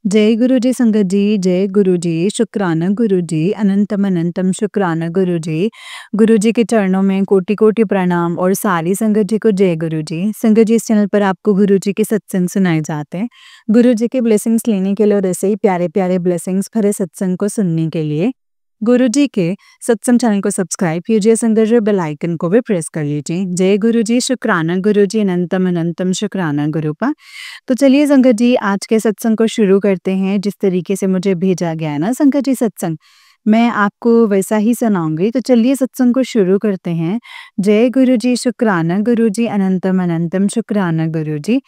जय गुरु जी संगत जी, जय गुरु जी, शुक्राना गुरु जी, अनंतम अनंतम शुक्राना गुरु जी। गुरु जी के चरणों में कोटि-कोटि प्रणाम और सारी संगत जी को जय गुरु जी। संगत जी, इस चैनल पर आपको गुरु जी के सत्संग सुनाए जाते हैं। गुरु जी के ब्लेसिंग्स लेने के लिए और ऐसे ही प्यारे-प्यारे ब्लेसिंग्स भरे सत्संग को सुनने के लिए गुरु जी के सत्संग चैनल को सब्सक्राइब कीजिए संगत जी, बेल आइकन को भी प्रेस कर लीजिए। जय गुरु जी, शुक्राना गुरु जी, अनंतम अनंतम शुक्राना गुरुपा। तो चलिए संगत जी, आज के सत्संग को शुरू करते हैं। जिस तरीके से मुझे भेजा गया है ना संगत जी सत्संग, मैं आपको वैसा ही सुनाऊंगी। तो चलिए सत्संग को शुरू करते हैं। जय गुरु जी, शुक्राना गुरु जी, अनंतम अनंतम शुक्राना गुरु जी,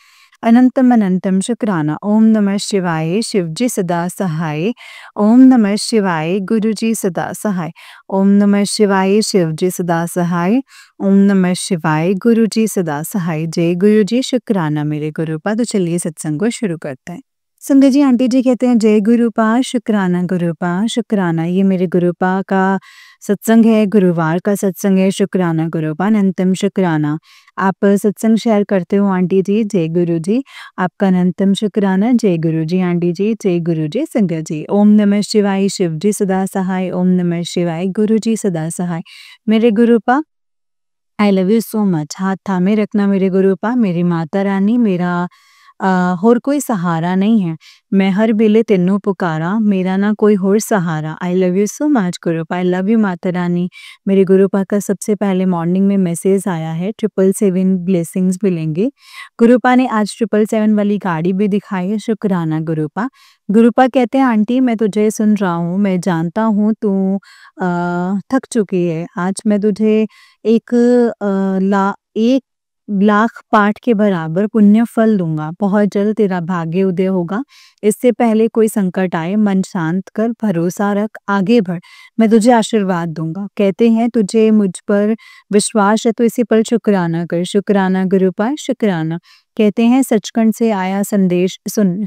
अनंतम अनंतम शुक्राना। ओम नमः शिवाय, शिव जी सदा सहाय। ओम नमः शिवाय, गुरु जी सदा सहाय। ओम नमः शिवाय, शिव जी सदा सहाय। ओम नमः शिवाय, गुरु जी सदा सहाय। जय गुरु जी, शुक्राना मेरे गुरुपा। तो चलिए सत्संग को शुरू करते हैं। संगत जी, आंटी जी कहते हैं जय गुरुपा, शुक्राना गुरुपा, शुक्राना। ये मेरे गुरुपा का सत्संग है, गुरुवार का सत्संग है। शुक्राना गुरुपा, अनंतम शुक्राना। आप सत्संग शेयर करते हो आंटी जी, जय गुरु जी। आपका अनंतम शुक्राना। जय गुरु जी आंटी जी, जय गुरु जी संगत जी। ओम नमः शिवाय, शिव जी सदा सहाय। ओम नमः शिवाय, गुरु जी सदा सहाय। मेरे Gurupa, I love you so much. हाथ थामे रखना मेरे गुरुपा। मेरी माता रानी, मेरा होर कोई सहारा नहीं है। मैं हर बेले तेनू पुकारा, मेरा ना कोई होर सहारा। I love you so much Gurupa. I love you Mata Rani. मेरे गुरुपा का सबसे पहले मॉर्निंग में मैसेज आया है, 777 ब्लेसिंग्स मिलेंगे। गुरुपा ने आज 777 वाली गाड़ी भी दिखाई है। शुक्राना गुरुपा। गुरुपा कहते हैं आंटी, मैं तुझे सुन रहा हूँ, मैं जानता हूँ तू थक चुकी है। आज मैं तुझे एक 1 लाख पाठ के बराबर पुण्य फल दूंगा। बहुत जल्द तेरा भाग्य उदय होगा। इससे पहले कोई संकट आए, मन शांत कर, भरोसा रख, आगे बढ़। मैं तुझे आशीर्वाद दूंगा। कहते हैं तुझे मुझ पर विश्वास है तो इसी पर शुक्राना कर। शुक्राना गुरुपा, शुक्राना। कहते हैं सचखंड से आया संदेश सुन,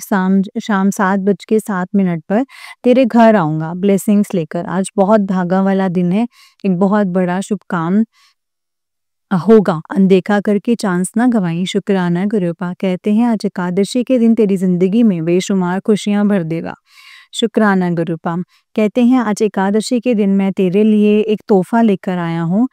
शाम 7:07 पर तेरे घर आऊंगा ब्लेसिंग्स लेकर। आज बहुत भागा वाला दिन है, एक बहुत बड़ा शुभ काम होगा। अनदेखा करके चांस ना गवाई। शुक्राना गुरुपा। कहते हैं आज एकादशी के दिन तेरी जिंदगी में बेशुमार खुशियां भर देगा। शुक्राना गुरुपा। कहते हैं आज एकादशी के दिन मैं तेरे लिए एक तोहफा लेकर आया हूँ।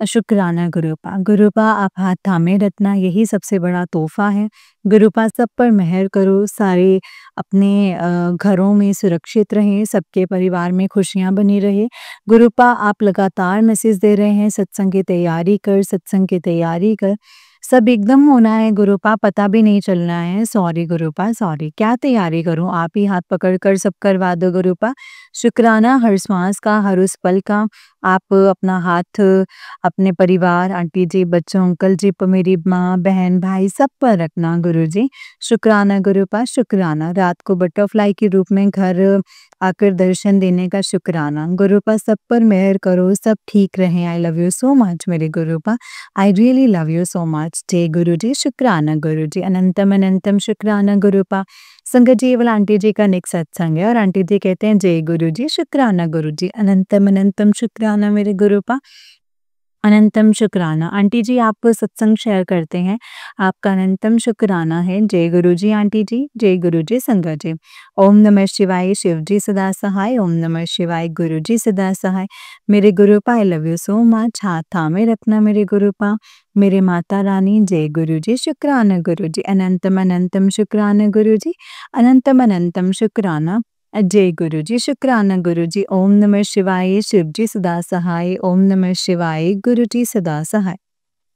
शुक्राना गुरुपा। गुरुपा, आप हाथ थामे रखना, यही सबसे बड़ा तोहफा है। गुरुपा, सब पर मेहर करो, सारे अपने घरों में सुरक्षित रहें, सबके परिवार में खुशियां बनी रहे। गुरुपा, आप लगातार मैसेज दे रहे हैं सत्संग की तैयारी कर, सत्संग की तैयारी कर। सब एकदम होना है गुरुपा, पता भी नहीं चलना है। Sorry गुरुपा, sorry. क्या तैयारी करूं, आप ही हाथ पकड़ कर सब करवा दो गुरुपा। शुक्राना, हर श्वास का, हर उस पल का आप अपना हाथ अपने परिवार, आंटी जी, बच्चों, अंकल जी, मेरी माँ, बहन, भाई, सब पर रखना गुरु जी। शुक्राना गुरुपा, शुक्राना। रात को बटरफ्लाई के रूप में घर आकर दर्शन देने का शुक्राना। गुरुपा, सब पर मेहर करो, सब ठीक रहें। I love you so much मेरे Gurupa. I really love you so much. जय गुरु जी, शुक्राना गुरु जी, अनंतम अनंतम शुक्राना गुरुपा। संगत जी, ये वाला आंटी जी का नेक्स्ट सत्संग है और आंटी जी कहते हैं जय गुरु जी, शुक्राना गुरु जी, अनंतम अनंतम शुक्राना मेरे गुरुपा। अनंतम शुक्राना। आंटी जी, आप सत्संग शेयर करते हैं, आपका अनंतम शुक्राना है। जय गुरु जी आंटी जी, जय गुरु जी संगत जी। ओम नमः शिवाय, शिव जी सदा सहाय। ओम नमः शिवाय, गुरु जी सदा सहाय। मेरे Gurupa, I love you so much. हाथ थामे रखना मेरे गुरुपा। मेरे माता रानी, जय गुरु जी, शुक्राना गुरु जी, अनंतम अनंतम शुक्राना गुरु जी, अनंतम अनंतम शुक्राना। जय गुरु जी, शुक्राना गुरु जी। ओम नमः शिवाय, शिव जी सदा सहाय। ओम नमः शिवाय, गुरु जी सदा सहाय।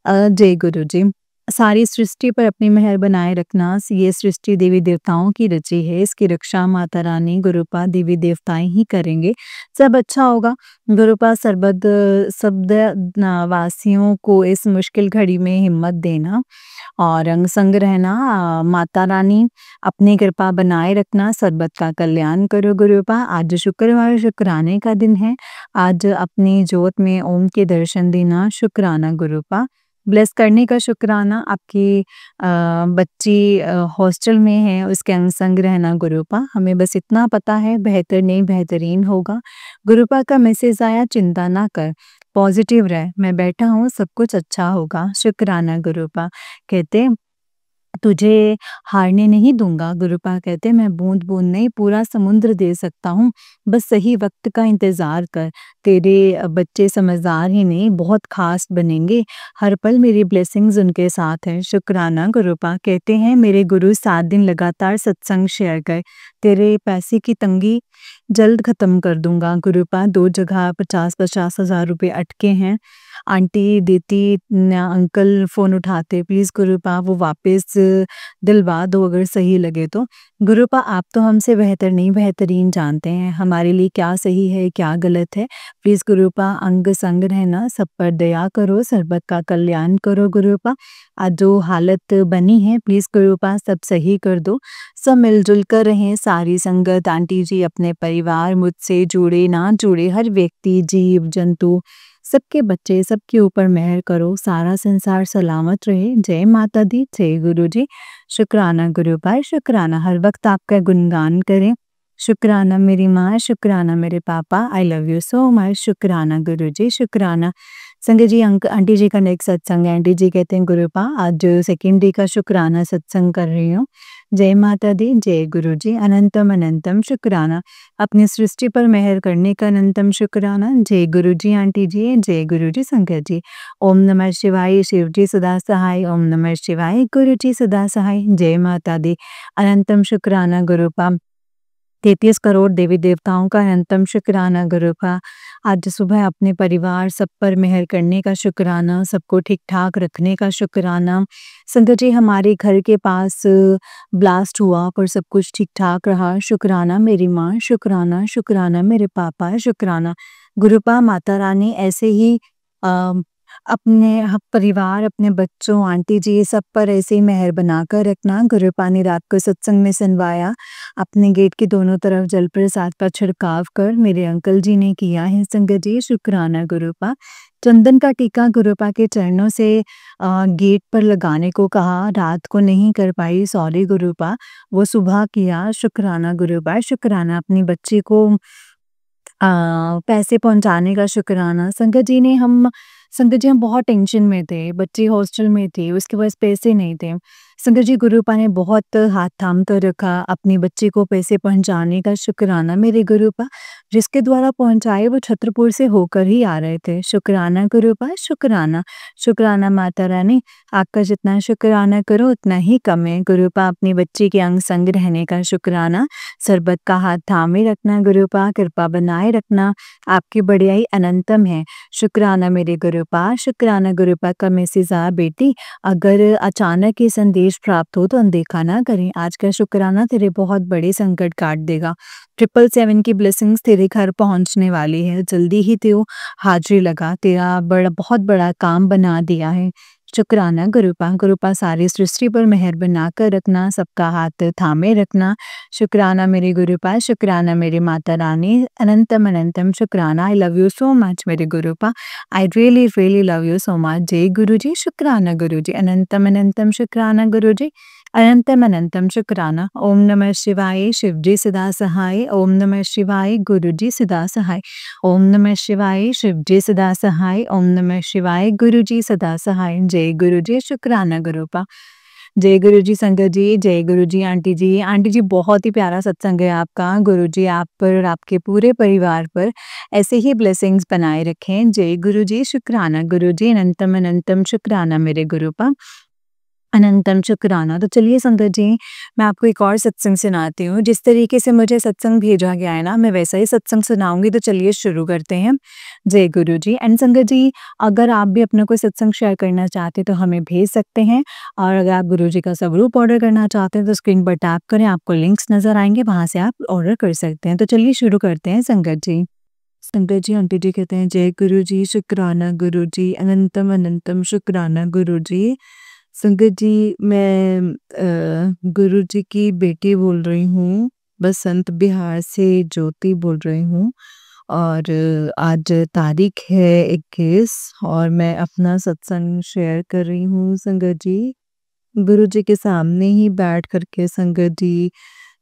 जय गुरु जी। सारी सृष्टि पर अपनी मेहर बनाए रखना। ये सृष्टि देवी देवताओं की रची है, इसकी रक्षा माता रानी, गुरुपा, देवी देवताएं ही करेंगे। सब अच्छा होगा गुरुपा। सरबत शब्द वासियों को इस मुश्किल घड़ी में हिम्मत देना और अंग संग रहना। माता रानी, अपनी कृपा बनाए रखना, सर्बत का कल्याण करो गुरुपा। आज शुक्रवार, शुक्राने का दिन है। आज अपनी ज्योत में ओम के दर्शन देना। शुक्राना गुरुपा। ब्लेस करने का शुक्राना। आपकी बच्ची हॉस्टल में है, उसके अंग संग रहना गुरुपा। हमें बस इतना पता है, बेहतर नहीं बेहतरीन होगा। गुरुपा का मैसेज आया, चिंता ना कर, पॉजिटिव रह, मैं बैठा हूँ, सब कुछ अच्छा होगा। शुक्राना गुरुपा। कहते तुझे हारने नहीं दूँगा। गुरुपा कहते मैं बूँद-बूँद नहीं पूरा समुद्र दे सकता हूँ, बस सही वक़्त का इंतज़ार कर। तेरे बच्चे समझदार ही नहीं बहुत ख़ास बनेंगे, हर पल मेरी ब्लेसिंग्स उनके साथ हैं। शुक्राना गुरुपा कहते हैं मेरे गुरु 7 दिन लगातार सत्संग शेयर कर, तेरे पैसे की तंगी जल्द ख़त्म कर दूँगा। गुरुपा 2 जगह 50-50 हज़ार रुपए अटके हैं, आंटी देती ना अंकल फ़ोन उठाते प्लीज़ गुरुपा वो वापस दिलवा दो अगर सही लगे तो। गुरुपा आप तो हमसे बेहतर नहीं बेहतरीन जानते हैं हमारे लिए क्या सही है क्या गलत है। प्लीज़ गुरुपा अंग संग रहना सब पर दया करो सर्बत का कल्याण करो गुरुपा। आज जो हालत बनी है प्लीज़ गुरुपा सब सही कर दो। सब मिलजुल कर रहें सारी संगत आंटी जी अपने परिवार मुझसे जुड़े ना जुड़े हर व्यक्ति जीव जंतु सबके बच्चे सबके ऊपर मेहर करो सारा संसार सलामत रहे। जय माता दी जय गुरु जी। शुक्राना गुरु भाई शुक्राना हर वक्त आपका गुणगान करें। शुक्राना मेरी माँ शुक्राना मेरे पापा आई लव यू सो मच। शुक्राना गुरु जी शुक्राना। संजय जी अंक आंटी जी का नेक्स्ट सत्संग है। आंटी जी कहते हैं गुरुपा आज सेकेंड डे का शुक्राना सत्संग कर रही हूँ। जय माता दी जय गुरु जी अनंतम अनंतम शुक्राना अपनी सृष्टि पर मेहर करने का अनंतम शुक्राना। जय गुरु जी आंटी जी जय गुरु जी संगत जी। ओम नमः शिवाय शिव जी सदा सहाय ओम नमः शिवाय गुरु जी सदा सहाय। जय माता दी अनंतम शुक्राना गुरुपा 33 करोड़ देवी देवताओं का अनंतम शुक्राना गुरुपा। आज सुबह अपने परिवार सब पर मेहर करने का शुक्राना सबको ठीक ठाक रखने का शुक्राना। संगत जी हमारे घर के पास ब्लास्ट हुआ पर सब कुछ ठीक ठाक रहा। शुक्राना मेरी माँ शुक्राना शुक्राना मेरे पापा शुक्राना। गुरुपा माता रानी ऐसे ही अ, अपने परिवार अपने बच्चों आंटी जी सब पर ऐसे ही मेहर बनाकर रखना। गुरुपा ने रात को सत्संग में सुनवाया अपने गेट के दोनों तरफ जल प्रसाद का छिड़काव कर मेरे अंकल जी ने किया है। संगत जी शुक्राना गुरुपा। चंदन का टीका गुरुपा के चरणों से गेट पर लगाने को कहा रात को नहीं कर पाई सॉरी गुरुपा वो सुबह किया। शुक्राना गुरुपा शुक्राना अपनी बच्ची को पैसे पहुँचाने का शुक्राना। संगत जी हम बहुत टेंशन में थे, बच्ची हॉस्टल में थी, उसके पास पैसे नहीं थे। संगत जी गुरुपा ने बहुत हाथ थाम कर रखा, अपनी बच्ची को पैसे पहुँचाने का शुक्राना मेरे गुरुपा, जिसके द्वारा पहुँचाए वो छतरपुर से होकर ही आ रहे थे। शुक्राना गुरुपा शुक्राना, शुक्राना माता रानी, आपका जितना शुक्राना करो उतना ही कम है। गुरुपा अपनी बच्ची के अंग संग रहने का शुक्राना, सरबत का हाथ थामे रखना गुरुपा, कृपा बनाए रखना, आपकी बढ़ियाई अनंतम है। शुक्राना मेरे गुरुपा, शुक्राना गुरुपा का मैसेज आया बेटी अगर अचानक ये संदेश प्राप्त हो तो अनदेखा ना करें। आज का शुक्राना तेरे बहुत बड़े संकट काट देगा। 777 की ब्लेसिंग्स तेरे घर पहुंचने वाली है। जल्दी ही तेरे हाजिरी लगा, तेरा बहुत बड़ा काम बना दिया है। शुक्राना गुरुपा, गुरुपा सारी सृष्टि पर मेहर बनाकर रखना, सबका हाथ थामे रखना। शुक्राना मेरे गुरुपा, शुक्राना मेरी माता रानी, अनंतम अनंतम शुक्राना। I love you so much मेरे Gurupa, I really really love you so much. जय गुरु जी, शुक्राना गुरु जी, अनंतम अनंतम शुक्राना गुरु जी, अनंतम अनंतम शुक्राना। ओम नमः शिवाय शिव जी सदा सहाय, ओम नमः शिवाय गुरु जी सदा सहाय, ओम नमः शिवाय शिव जी सदा सहाय, ओम नमः शिवाय गुरु जी सदा सहाय। जय गुरु जी, शुक्राना गुरुपा। जय गुरु जी संगत जी, जय गुरु जी आंटी जी। आंटी जी बहुत ही प्यारा सत्संग है आपका। गुरु जी आप पर और आपके पूरे परिवार पर ऐसे ही ब्लेसिंग्स बनाए रखें। जय गुरु जी, शुक्राना गुरु जी, अनंतम अनंतम शुक्राना मेरे गुरुपा, अनंतम शुक्राना। तो चलिए संगत जी, मैं आपको एक और सत्संग सुनाती हूँ। जिस तरीके से मुझे सत्संग भेजा गया है ना, मैं वैसा ही सत्संग सुनाऊँगी। तो चलिए शुरू करते हैं। जय गुरु जी एंड संगत जी, अगर आप भी अपना कोई सत्संग शेयर करना चाहते हैं तो हमें भेज सकते हैं, और अगर आप गुरु जी का स्वरूप ऑर्डर करना चाहते हैं तो स्क्रीन पर टैप करें, आपको लिंक्स नज़र आएँगे, वहाँ से आप ऑर्डर कर सकते हैं। तो चलिए शुरू करते हैं संगत जी। संगत जी आंटी जी कहते हैं जय गुरु जी, शुक्राना गुरु जी, अनंतम अनंतम शुक्राना गुरु जी। संगत जी मैं गुरु जी की बेटी बोल रही हूँ, बसंत बिहार से ज्योति बोल रही हूँ, और आज तारीख है 21 और मैं अपना सत्संग शेयर कर रही हूँ संगत जी। गुरु जी के सामने ही बैठ करके संगत जी,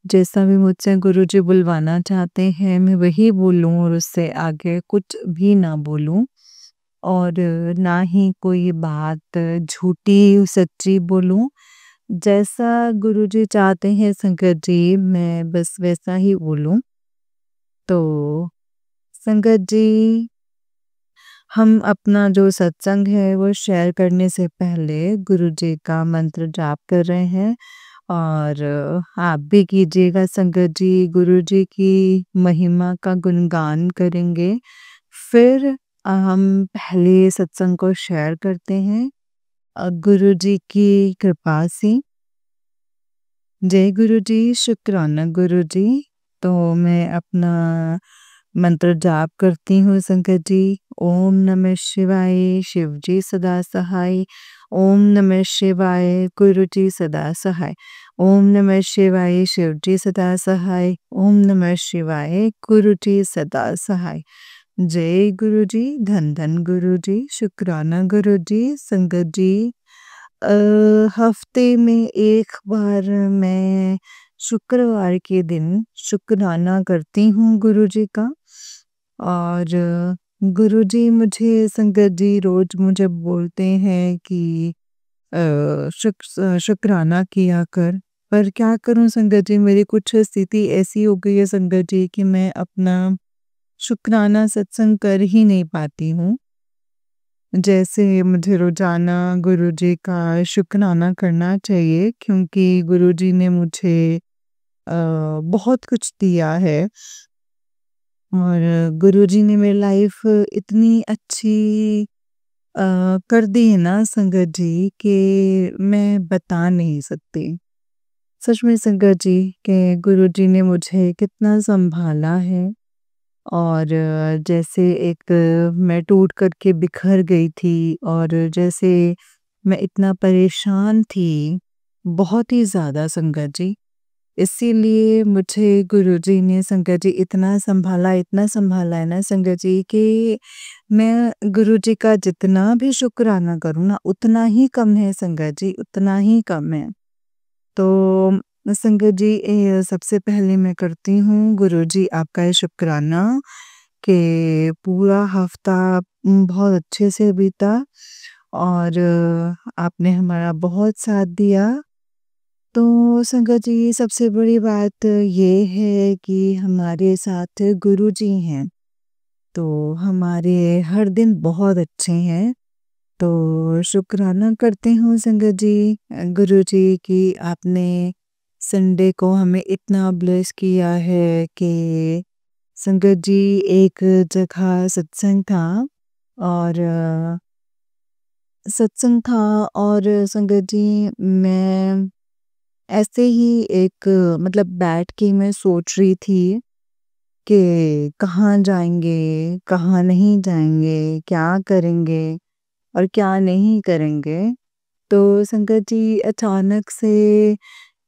जैसा भी मुझसे गुरु जी बुलवाना चाहते हैं मैं वही बोलूँ, और उससे आगे कुछ भी ना बोलूँ, और ना ही कोई बात झूठी सच्ची बोलूँ, जैसा गुरुजी चाहते हैं संगत जी, मैं बस वैसा ही बोलूँ। तो संगत जी, हम अपना जो सत्संग है वो शेयर करने से पहले गुरुजी का मंत्र जाप कर रहे हैं और आप भी कीजिएगा संगत जी। गुरुजी की महिमा का गुणगान करेंगे। फिर हम पहले सत्संग को शेयर करते हैं गुरुजी की कृपा से। जय गुरुजी, शुक्राना गुरुजी। तो मैं अपना मंत्र जाप करती हूँ संगत जी। ओम नमः शिवाय, शिव जी सदा सहाय। ओम नमः शिवाय, गुरु जी सदा सहाय। ओम नमः शिवाय, शिव जी सदा सहाय। ओम नमः शिवाय, गुरु जी सदा सहाय। जय गुरु जी, धन धन गुरु जी, शुक्राना गुरु जी। संगत जी, हफ्ते में एक बार मैं शुक्रवार के दिन शुक्राना करती हूँ गुरुजी का। और गुरुजी मुझे संगत जी रोज मुझे बोलते हैं कि शुक्राना किया कर। पर क्या करूं संगत जी, मेरी कुछ स्थिति ऐसी हो गई है संगत जी कि मैं अपना शुक्राना सत्संग कर ही नहीं पाती हूँ। जैसे मुझे रोजाना गुरुजी का शुक्राना करना चाहिए क्योंकि गुरुजी ने मुझे बहुत कुछ दिया है और गुरुजी ने मेरी लाइफ इतनी अच्छी कर दी है ना संगत जी कि मैं बता नहीं सकती। सच में संगत जी कि गुरुजी ने मुझे कितना संभाला है। और जैसे एक मैं टूट कर के बिखर गई थी और जैसे मैं इतना परेशान थी, बहुत ही ज़्यादा संगत जी। इसीलिए मुझे गुरुजी ने संगत जी इतना संभाला है ना संगत जी कि मैं गुरुजी का जितना भी शुक्राना करूँ ना उतना ही कम है संगत जी, उतना ही कम है। तो संगत जी सबसे पहले मैं करती हूँ गुरुजी आपका ये शुक्राना कि पूरा हफ्ता बहुत अच्छे से बीता और आपने हमारा बहुत साथ दिया। तो संगत जी सबसे बड़ी बात ये है कि हमारे साथ गुरुजी हैं। तो हमारे हर दिन बहुत अच्छे हैं। तो शुक्राना करती हूँ संगत जी गुरुजी कि आपने संडे को हमें इतना ब्लेस किया है कि संगत जी एक जगह सत्संग था और सत्संग था और संगत जी मैं ऐसे ही एक मतलब बैठ के मैं सोच रही थी कि कहाँ जाएंगे, कहाँ नहीं जाएंगे, क्या करेंगे और क्या नहीं करेंगे। तो संगत जी अचानक से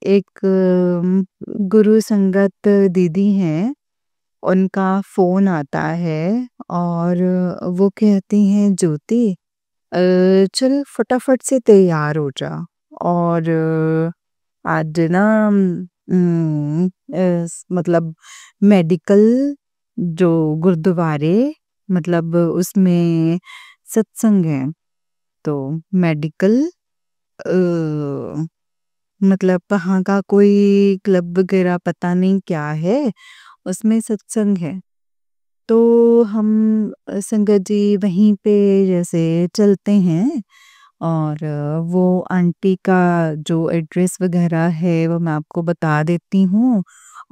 एक गुरु संगत दीदी हैं, उनका फ़ोन आता है और वो कहती हैं ज्योति चल फटाफट से तैयार हो जा और आज ना मतलब मेडिकल जो गुरुद्वारे मतलब उसमें सत्संग है। तो मेडिकल अ, मतलब वहाँ का कोई क्लब वगैरह पता नहीं क्या है, उसमें सत्संग है। तो हम संगत जी वहीं पे जैसे चलते हैं और वो आंटी का जो एड्रेस वगैरह है वो मैं आपको बता देती हूँ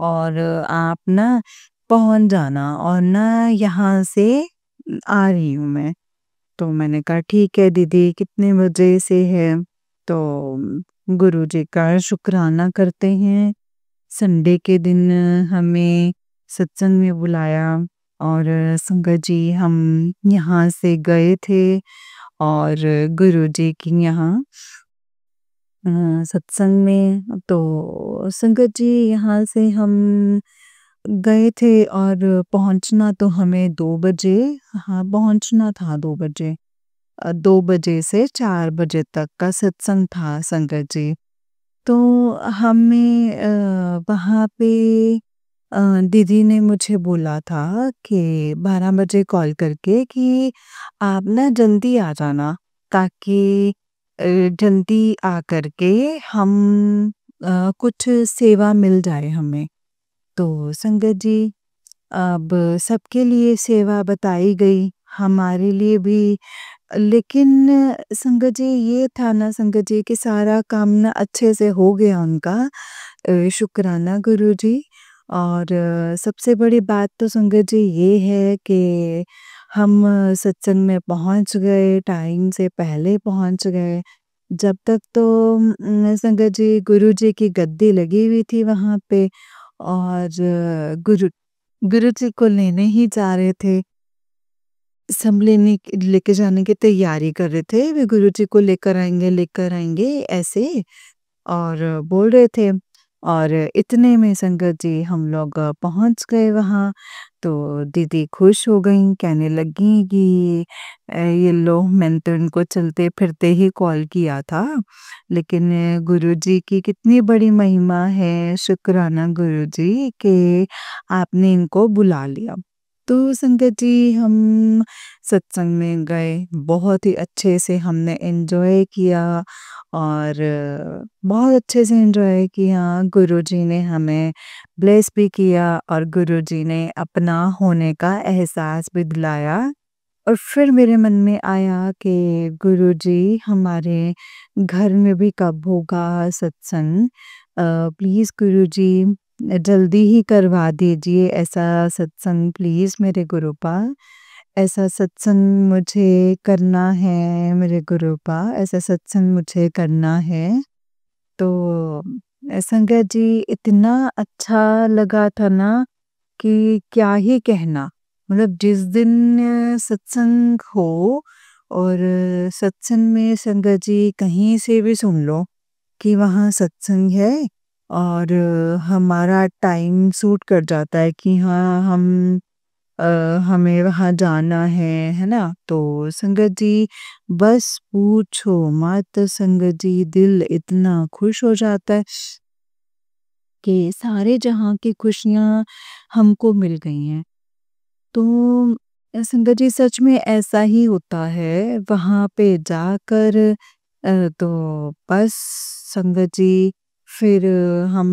और आप ना पहुँच जाना और ना यहाँ से आ रही हूँ मैं। तो मैंने कहा ठीक है दीदी कितने बजे से है? तो गुरुजी का शुक्राना करते हैं। संडे के दिन हमें सत्संग में बुलाया और संगत जी हम यहाँ से गए थे और गुरुजी के यहाँ सत्संग में। तो संगत जी यहाँ से हम गए थे और पहुँचना तो हमें 2 बजे, हाँ पहुँचना था 2 बजे। 2 बजे से 4 बजे तक का सत्संग था संगत जी। तो हमें वहाँ पे दीदी ने मुझे बोला था कि 12 बजे कॉल करके कि आप ना जल्दी आ जाना ताकि जल्दी आकर के हम कुछ सेवा मिल जाए हमें। तो संगत जी, अब सबके लिए सेवा बताई गई, हमारे लिए भी। लेकिन संगत जी ये था ना संगत जी कि सारा काम ना अच्छे से हो गया उनका, शुक्राना गुरुजी। और सबसे बड़ी बात तो संगत जी ये है कि हम सत्संग में पहुँच गए, टाइम से पहले पहुँच गए। जब तक तो संगत जी गुरुजी की गद्दी लगी हुई थी वहाँ पे, और गुरु गुरुजी को लेने ही जा रहे थे। सब लेके जाने की तैयारी कर रहे थे, वे गुरुजी को लेकर आएँगे ऐसे, और बोल रहे थे। और इतने में संगत जी हम लोग पहुँच गए वहाँ। तो दीदी खुश हो गईं, कहने लगी कि ये लो, मैंने तो इनको चलते-फिरते ही कॉल किया था, लेकिन गुरुजी की कितनी बड़ी महिमा है, शुक्राना गुरुजी कि आपने इनको बुला लिया। तो संगत जी हम सत्संग में गए, बहुत ही अच्छे से हमने एन्जॉय किया, और बहुत अच्छे से एन्जॉय किया। गुरुजी ने हमें ब्लेस भी किया, और गुरुजी ने अपना होने का एहसास भी दिलाया। और फिर मेरे मन में आया कि गुरुजी हमारे घर में भी कब होगा सत्संग? प्लीज़ गुरुजी जल्दी ही करवा दीजिए ऐसा सत्संग, प्लीज़ मेरे गुरुपा। ऐसा सत्संग मुझे करना है मेरे गुरुपा, ऐसा सत्संग मुझे करना है। तो संगत जी इतना अच्छा लगा था ना कि क्या ही कहना। मतलब जिस दिन सत्संग हो, और सत्संग में संगत जी कहीं से भी सुन लो कि वहाँ सत्संग है, और हमारा टाइम सूट कर जाता है कि हाँ अ, हमें वहाँ जाना है ना? तो संगत जी बस पूछो मत संगत जी, दिल इतना खुश हो जाता है कि सारे जहाँ की खुशियाँ हमको मिल गई हैं। तो संगत जी सच में ऐसा ही होता है, वहाँ पे जाकर तो बस संगत जी, फिर हम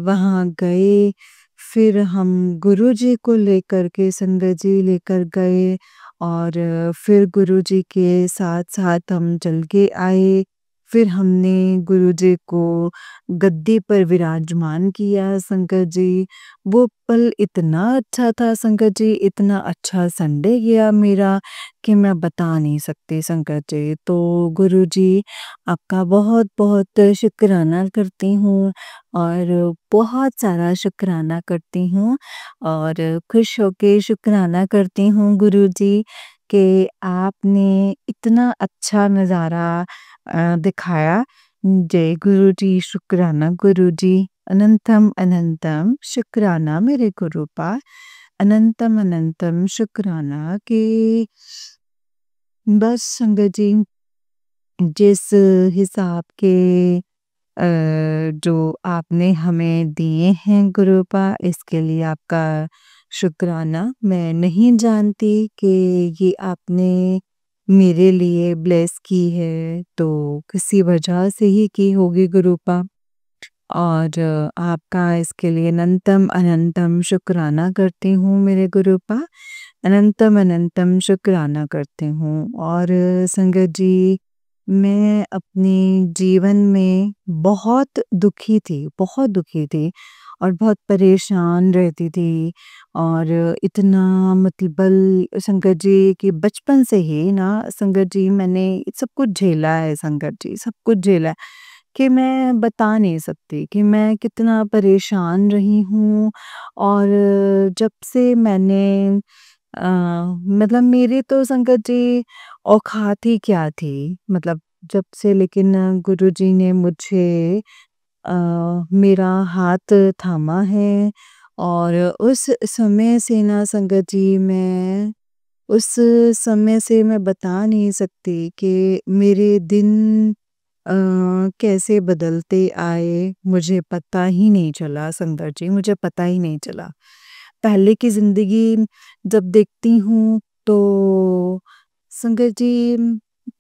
वहाँ गए, फिर हम गुरुजी को लेकर के संगत जी लेकर गए, और फिर गुरुजी के साथ-साथ हम चल के आए। फिर हमने गुरुजी को गद्दी पर विराजमान किया संगत जी। वो पल इतना अच्छा था संगत जी, इतना अच्छा संडे गया मेरा कि मैं बता नहीं सकती संगत जी। तो गुरुजी आपका बहुत-बहुत शुक्राना करती हूँ, और बहुत सारा शुक्राना करती हूँ, और खुश होके शुक्राना करती हूँ गुरुजी कि आपने इतना अच्छा नज़ारा दिखाया। जय गुरुजी, शुक्राना गुरुजी। अनंतम अनंतम शुक्राना मेरे गुरुपा, अनंतम अनंतम शुक्राना कि बस संगत जी जिस हिसाब के जो आपने हमें दिए हैं गुरुपा, इसके लिए आपका शुक्राना। मैं नहीं जानती कि ये आपने मेरे लिए ब्लेस की है, तो किसी वजह से ही की होगी गुरुपा। और आपका इसके लिए अनंतम अनंतम शुक्राना करती हूँ मेरे गुरुपा, अनंतम अनंतम शुक्राना करती हूँ। और संगत जी मैं अपने जीवन में बहुत दुखी थी, और बहुत परेशान रहती थी, और इतना मतलब संगत जी कि बचपन से ही ना संगत जी मैंने सब कुछ झेला है संगत जी, सब कुछ झेला है कि मैं बता नहीं सकती कि मैं कितना परेशान रही हूँ। और जब से मैंने मतलब मेरी तो संगत जी औकात ही क्या थी, मतलब जब से लेकिन गुरुजी ने मुझे मेरा हाथ थामा है, और उस समय से ना संगत जी मैं उस समय से मैं बता नहीं सकती कि मेरे दिन कैसे बदलते आए, मुझे पता ही नहीं चला संगत जी, मुझे पता ही नहीं चला। पहले की ज़िंदगी जब देखती हूँ तो संगत जी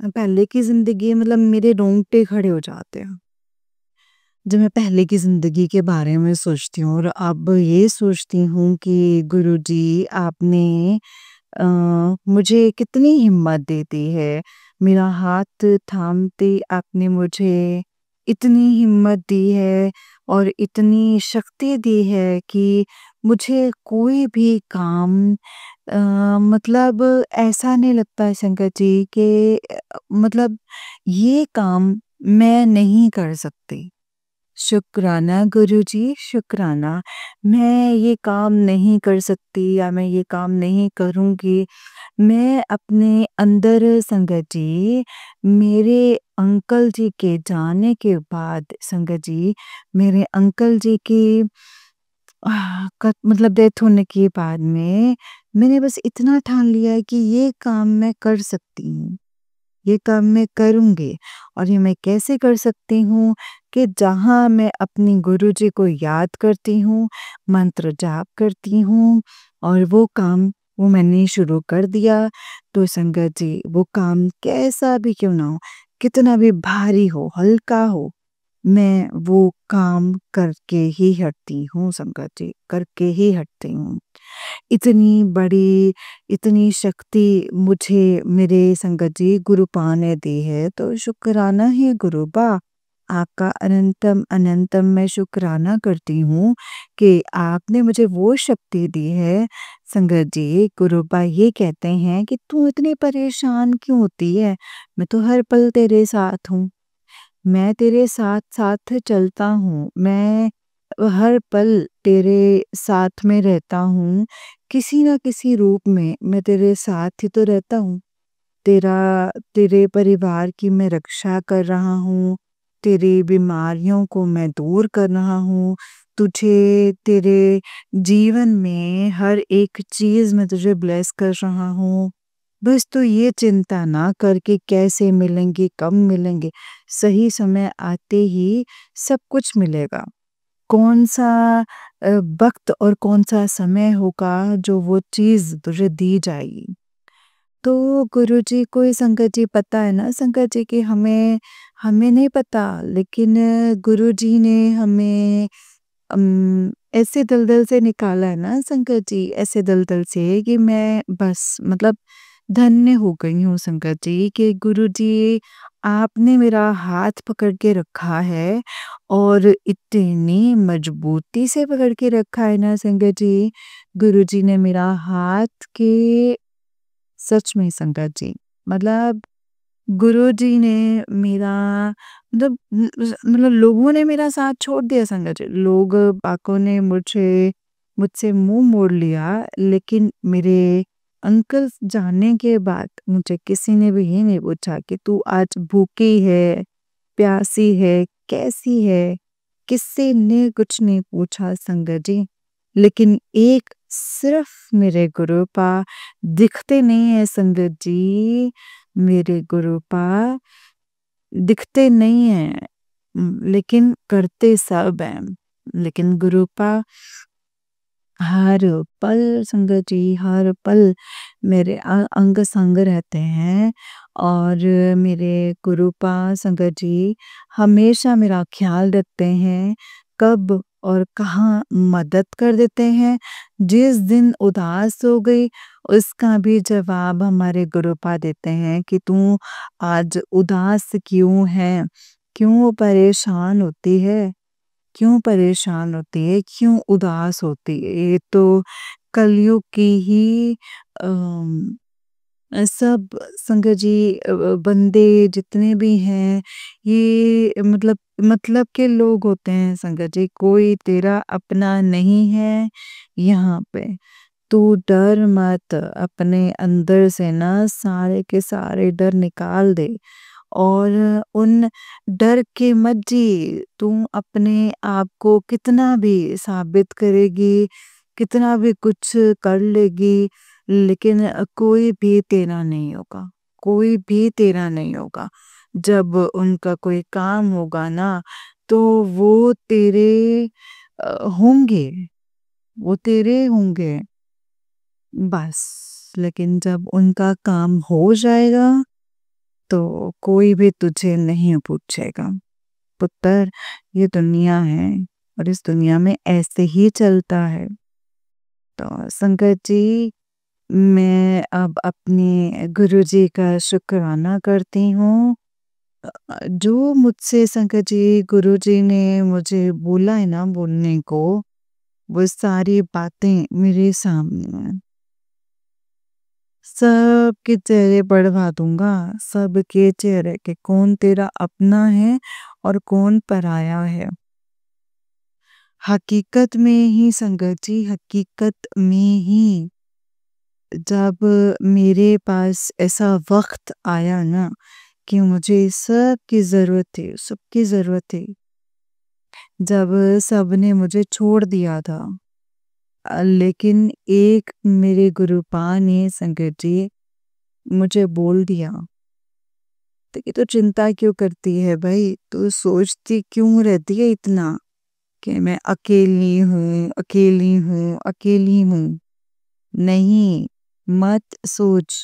पहले की ज़िंदगी मतलब मेरे रोंगटे खड़े हो जाते हैं। जब मैं पहले की ज़िंदगी के बारे में सोचती हूँ और अब ये सोचती हूँ कि गुरुजी आपने अ, मुझे कितनी हिम्मत दे दी है। मेरा हाथ थामते आपने मुझे इतनी हिम्मत दी है और इतनी शक्ति दी है कि मुझे कोई भी काम मतलब ऐसा नहीं लगता है शंकर जी कि मतलब ये काम मैं नहीं कर सकती। शुक्राना गुरुजी, शुक्राना। मैं ये काम नहीं कर सकती या मैं ये काम नहीं करूँगी। मैं अपने अंदर संगत जी, मेरे अंकल जी के जाने के बाद संगत जी, मेरे अंकल जी की मतलब डेथ होने के बाद में मैंने बस इतना ठान लिया है कि ये काम मैं कर सकती हूँ। ये काम मैं करूँगी और ये मैं कैसे कर सकती हूँ कि जहाँ मैं अपनी गुरुजी को याद करती हूँ, मंत्र जाप करती हूँ और वो मैंने शुरू कर दिया, तो संगत जी वो काम कैसा भी क्यों ना हो, कितना भी भारी हो, हल्का हो, मैं वो काम करके ही हटती हूँ संगत जी, करके ही हटती हूँ। इतनी बड़ी, इतनी शक्ति मुझे मेरे संगत जी गुरुपा ने दी है, तो शुक्राना है गुरुपा। आपका अनंतम अनंतम मैं शुक्राना करती हूँ कि आपने मुझे वो शक्ति दी है। संगत जी गुरुपा ये कहते हैं कि तू इतनी परेशान क्यों होती है? मैं तो हर पल तेरे साथ हूँ। मैं तेरे साथ-साथ चलता हूँ। मैं हर पल तेरे साथ में रहता हूँ। किसी न किसी रूप में मैं तेरे साथ ही तो रहता हूँ। तेरे परिवार की मैं रक्षा कर रहा हूँ। तेरी बीमारियों को मैं दूर कर रहा हूँ। तुझे तेरे जीवन में हर एक चीज़ में तुझे ब्लेस कर रहा हूँ। बस तू ये चिंता ना कर कि कैसे मिलेंगे, कब मिलेंगे। सही समय आते ही सब कुछ मिलेगा। कौन-सा वक़्त और कौन-सा समय होगा जो वो चीज़ तुझे दी जाएगी। तो गुरुजी को ये संगत जी पता है ना संगत जी कि हमें हमें नहीं पता लेकिन गुरुजी ने हमें ऐसे दलदल से निकाला है ना संगत जी, ऐसे दलदल से कि मैं बस मतलब धन्य हो गई हूँ संगत जी कि गुरुजी आपने मेरा हाथ पकड़ के रखा है और इतनी मजबूती से पकड़ के रखा है ना संगत जी, गुरुजी ने मेरा हाथ के सच में संगत जी मतलब गुरुजी ने मेरा मतलब लोगों ने मेरा साथ छोड़ दिया संगत जी। लोग बाकों ने मुझसे मुँह मोड़ लिया लेकिन मेरे अंकल जाने के बाद मुझे किसी ने भी ये नहीं पूछा कि तू आज भूखी है, प्यासी है, कैसी है? किसी ने कुछ नहीं पूछा संगत जी। लेकिन एक सिर्फ मेरे गुरुपा दिखते नहीं है संगत जी, मेरे गुरुपा दिखते नहीं हैं लेकिन करते सब हैं। लेकिन गुरुपा हर पल संगत जी, हर पल मेरे अंग संग रहते हैं और मेरे गुरुपा संगत जी हमेशा मेरा ख्याल रखते हैं। कब और कहाँ मदद कर देते हैं। जिस दिन उदास हो गई उसका भी जवाब हमारे गुरुपा देते हैं कि तू आज उदास क्यों है? क्यों परेशान होती है? क्यों परेशान होती है? क्यों उदास होती है? ये तो कलयुग की ही सब संगत जी बंदे जितने भी हैं ये मतलब के लोग होते हैं संगत जी। कोई तेरा अपना नहीं है यहाँ पे। तू डर मत अपने अंदर से ना सारे के सारे डर निकाल दे और उन डर के मत जी। तू अपने आप को कितना भी साबित करेगी, कितना भी कुछ कर लेगी लेकिन कोई भी तेरा नहीं होगा, कोई भी तेरा नहीं होगा। जब उनका कोई काम होगा ना तो वो तेरे होंगे, वो तेरे होंगे। बस, लेकिन जब उनका काम हो जाएगा तो कोई भी तुझे नहीं पूछेगा। पुत्र, ये दुनिया है और इस दुनिया में ऐसे ही चलता है। तो संगत जी, मैं अब अपने गुरुजी का शुक्राना करती हूँ। जो मुझसे संगत जी गुरुजी ने मुझे बोला है ना बोलने को, वो सारी बातें मेरे सामने हैं। सबके चेहरे बढ़वा दूंगा, सबके चेहरे के कौन तेरा अपना है और कौन पराया है। हकीकत में ही संगत जी, हकीकत में ही जब मेरे पास ऐसा वक्त आया ना कि मुझे सबकी ज़रूरत थी, सबकी ज़रूरत थी। जब सबने मुझे छोड़ दिया था, लेकिन एक मेरे गुरुपा ने संगत जी मुझे बोल दिया, तो कि तू चिंता क्यों करती है भाई? तू सोचती क्यों रहती है इतना कि मैं अकेली हूँ, अकेली हूँ, अकेली हूँ। नहीं, मत सोच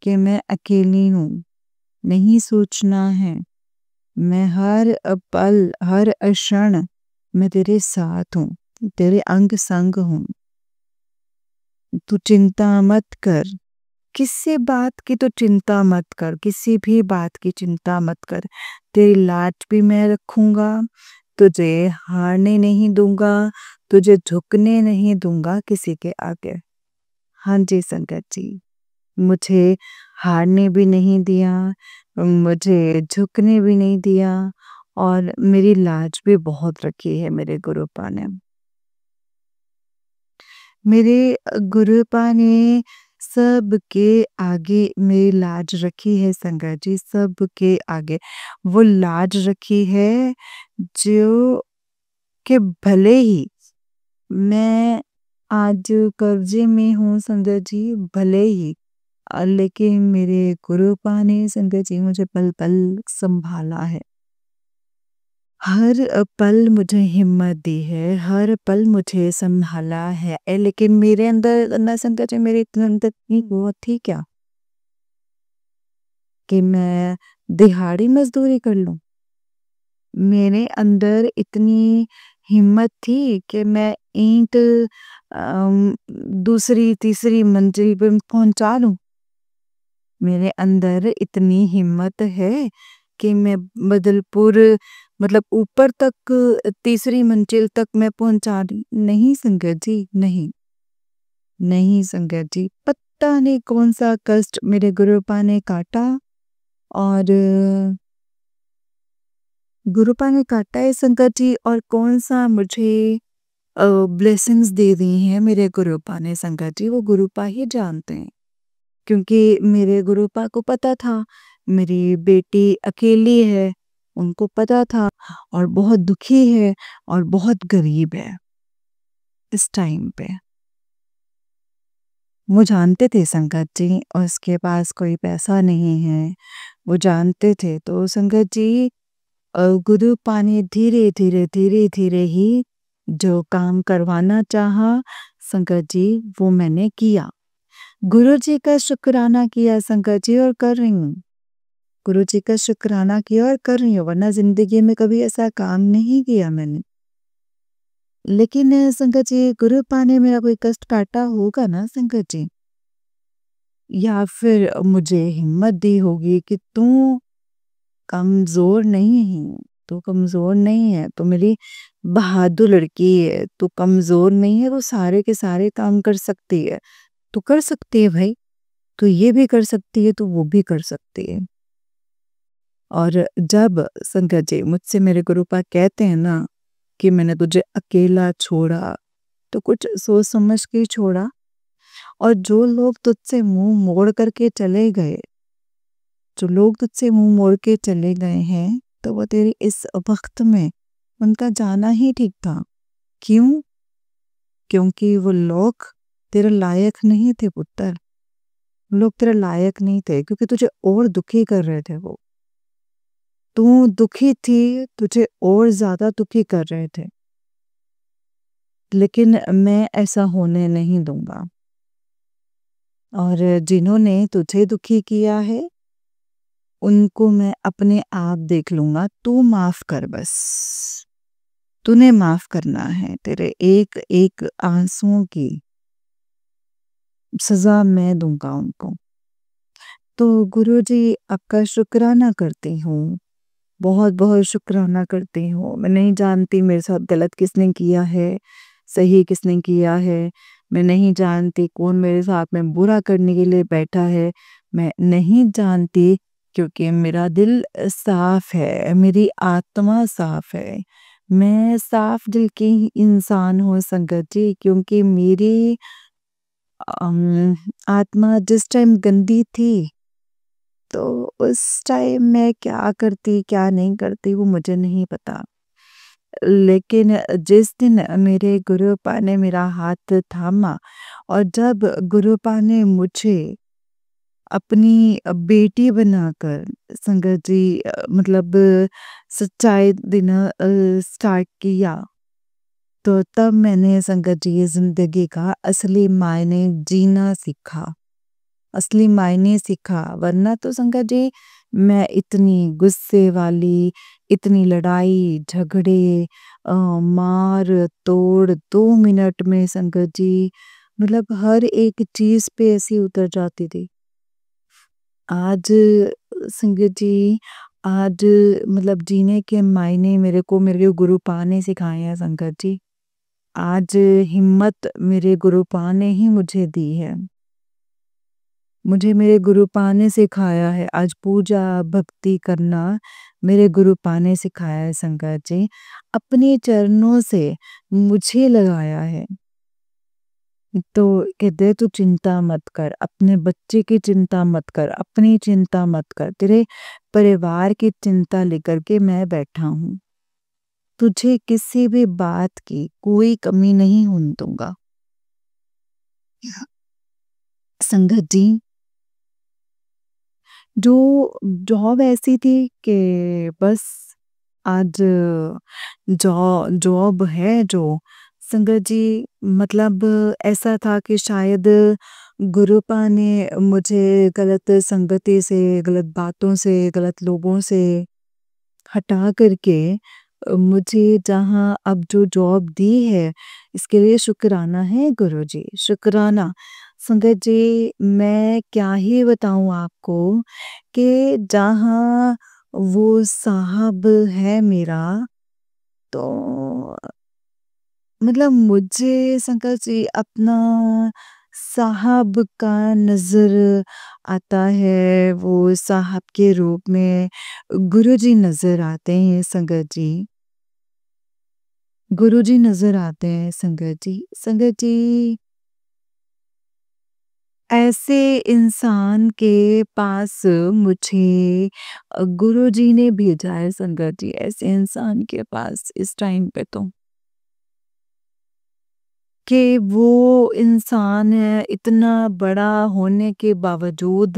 कि मैं अकेली हूँ। नहीं सोचना है। मैं हर पल, हर क्षण मैं तेरे साथ हूँ, तेरे अंग संग हूँ। तू चिंता मत कर। किसी बात की तो चिंता मत कर, किसी भी बात की चिंता मत कर। तेरी लाज भी मैं रखूंगा, तुझे हारने नहीं दूंगा, तुझे झुकने नहीं दूंगा किसी के आगे। हाँ जी संगत जी, मुझे हारने भी नहीं दिया, मुझे झुकने भी नहीं दिया और मेरी लाज भी बहुत रखी है मेरे गुरुपा ने। मेरे गुरुपा ने सबके आगे मेरी लाज रखी है संगत जी, सबके आगे। वो लाज रखी है जो कि भले ही मैं आज कर्जे में हूँ संगत जी, भले ही लेकिन मेरे गुरुपा ने संगत जी मुझे पल-पल सँभाला है। हर पल मुझे हिम्मत दी है, हर पल मुझे सँभाला है। लेकिन मेरे अंदर ना संगत जी, मेरे अंदर इतनी वो थी क्या कि मैं दिहाड़ी मज़दूरी कर लूँ? मेरे अंदर इतनी हिम्मत थी कि मैं ईंट दूसरी तीसरी मंजिल पे पहुँचा लूँ। मेरे अंदर इतनी हिम्मत है कि मैं बदलपुर मतलब ऊपर तक तीसरी मंजिल तक मैं पहुंचा दी। नहीं संगत जी, नहीं, नहीं संगत जी, पता नहीं कौन सा कष्ट मेरे गुरुपा ने काटा और गुरुपा ने काटा है संगत जी, और कौन सा मुझे ब्लेसिंग्स दे दी हैं मेरे गुरुपा ने संगत जी, वो गुरुपा ही जानते हैं। क्योंकि मेरे गुरुपा को पता था मेरी बेटी अकेली है, उनको पता था और बहुत दुखी है और बहुत गरीब है इस टाइम पे। वो जानते थे संगत जी उसके पास कोई पैसा नहीं है, वो जानते थे। तो संगत जी गुरुपा ने धीरे धीरे धीरे धीरे ही जो काम करवाना चाहा संगत जी वो मैंने किया। गुरुजी का शुक्राना किया संगत जी, और कर रही हूँ। गुरुजी का शुक्राना किया और कर रही हूँ, वरना ज़िंदगी में कभी ऐसा काम नहीं किया मैंने। लेकिन संगत जी गुरुपा ने मेरा कोई कष्ट काटा होगा ना संगत जी? या फिर मुझे हिम्मत दी होगी कि तू कमज़ोर नहीं है, तू कमज़ोर नहीं है, तू मेरी बहादुर लड़की है, तू कमज़ोर नहीं है, तू सारे के सारे काम कर सकती है। तू कर सकती है भाई, तू ये भी कर सकती है, तू वो भी कर सकती है। और जब संगत जी मुझसे मेरे गुरुपा कहते हैं ना कि मैंने तुझे अकेला छोड़ा, तो कुछ सोच समझ के ही छोड़ा। और जो लोग तुझसे मुंह मोड़ करके चले गए, जो लोग तुझसे मुंह मोड़ के चले गए हैं, तो वो तेरी इस वक्त में उनका जाना ही ठीक था। क्यों? क्योंकि वो लोग तेरे लायक नहीं थे पुत्र। लोग तेरे लायक नहीं थे क्योंकि तुझे और दुखी कर रहे थे वो। तू दुखी थी, तुझे और ज़्यादा दुखी कर रहे थे। लेकिन मैं ऐसा होने नहीं दूँगा। और जिन्होंने तुझे दुखी किया है, उनको मैं अपने आप देख लूँगा, तू माफ़ कर बस। तूने माफ़ करना है, तेरे एक-एक आँसुओं की सज़ा मैं दूँगा उनको। तो गुरुजी आपका शुक्राना करती हूँ, बहुत-बहुत शुक्राना करती हूँ। मैं नहीं जानती मेरे साथ गलत किसने किया है, सही किसने किया है। मैं नहीं जानती कौन मेरे साथ में बुरा करने के लिए बैठा है। मैं नहीं जानती क्योंकि मेरा दिल साफ़ है, मेरी आत्मा साफ़ है। मैं साफ़ दिल की ही इंसान हूँ संगत जी, क्योंकि मेरी अम, आत्मा जिस टाइम गंदी थी, तो उस टाइम मैं क्या करती, क्या नहीं करती वो मुझे नहीं पता। लेकिन जिस दिन मेरे गुरुपा ने मेरा हाथ थामा और जब गुरुपा ने मुझे अपनी बेटी बनाकर संगत जी मतलब सच्चाई देना स्टार्ट किया, तो तब मैंने संगत जी ये ज़िंदगी का असली मायने जीना सीखा। असली मायने सीखा, वरना तो संगत जी मैं इतनी गुस्से वाली, इतनी लड़ाई झगड़े मार तोड़ 2 मिनट में संगत जी मतलब हर एक चीज पे ऐसी उतर जाती थी। आज संगत जी आज मतलब जीने के मायने मेरे गुरुपा ने सिखाए हैं संगत जी। आज हिम्मत मेरे गुरुपा ने ही मुझे दी है। मुझे मेरे गुरुपा ने सिखाया है, आज पूजा भक्ति करना मेरे गुरुपा ने सिखाया है संगत जी। अपने चरणों से मुझे लगाया है। तो कहते हैं तू चिंता मत कर, अपने बच्चे की चिंता मत कर, अपनी चिंता मत कर, तेरे परिवार की चिंता लेकर के मैं बैठा हूँ। तुझे किसी भी बात की कोई कमी नहीं होने दूंगा। संगत जी जो जॉब ऐसी थी कि बस आज जॉब है जो संगत जी मतलब ऐसा था कि शायद गुरुपा ने मुझे गलत संगति से, गलत बातों से, गलत लोगों से हटा करके मुझे जहाँ अब जो जॉब दी है, इसके लिए शुक्राना है गुरुजी, शुक्राना। संगत जी मैं क्या ही बताऊँ आपको कि जहाँ वो साहब है मेरा, तो मतलब मुझे संगत जी अपना साहब का नज़र आता है, वो साहब के रूप में गुरुजी नज़र आते हैं संगत जी। गुरुजी नज़र आते हैं संगत जी। संगत जी ऐसे इंसान के पास मुझे गुरुजी ने भेजा है संगत जी, ऐसे इंसान के पास इस टाइम पे तो। कि वो इंसान इतना बड़ा होने के बावजूद,